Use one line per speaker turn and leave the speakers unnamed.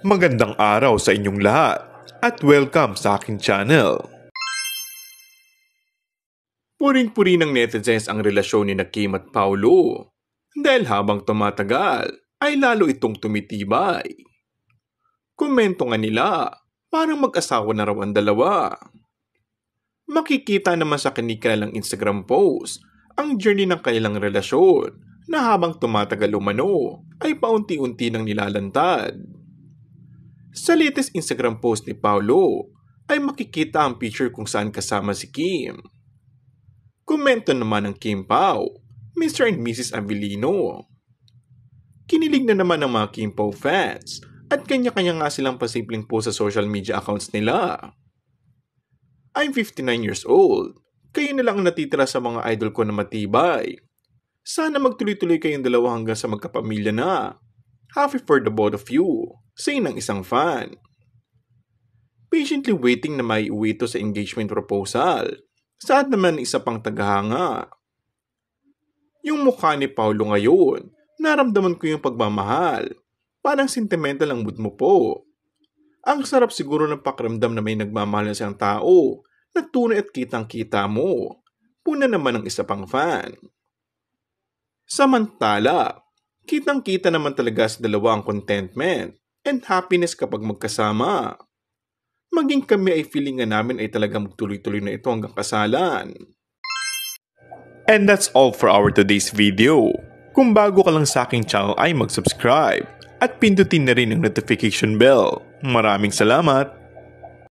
Magandang araw sa inyong lahat at welcome sa aking channel. Puring-puri ng netizens ang relasyon ni Kim at Paulo dahil habang tumatagal ay lalo itong tumitibay. Komento nga nila, parang mag-asawa na raw ang dalawa. Makikita naman sa kanilang Instagram post ang journey ng kanilang relasyon na habang tumatagal umano ay paunti-unti nang nilalantad. Sa latest Instagram post ni Paulo ay makikita ang picture kung saan kasama si Kim. Komento naman ng Kim Pao, Mr. and Mrs. Avellino. Kinilig na naman ng mga Kim Pao fans at kanya-kanya nga silang pasimpleng post sa social media accounts nila. I'm 59 years old. Kayo na lang ang natitira sa mga idol ko na matibay. Sana magtuloy-tuloy kayong dalawa hanggang sa magkapamilya na. Happy for the both of you. Say ng isang fan. Patiently waiting na maiuwi ito sa engagement proposal. Saan naman isa pang tagahanga? Yung mukha ni Paulo ngayon, naramdaman ko yung pagmamahal. Parang sentimental ang mood mo po. Ang sarap siguro ng pakiramdam na may nagmamahal na siyang tao na tunay at kitang-kita mo. Puna naman ng isa pang fan. Samantala, kitang-kita naman talaga sa dalawa ang contentment and happiness kapag magkasama. Maging kami ay feeling nga namin ay talagang magtuloy-tuloy na ito hanggang kasalan. And that's all for our today's video. Kung bago ka lang sa aking channel ay mag-subscribe at pindutin na rin ang notification bell. Maraming salamat!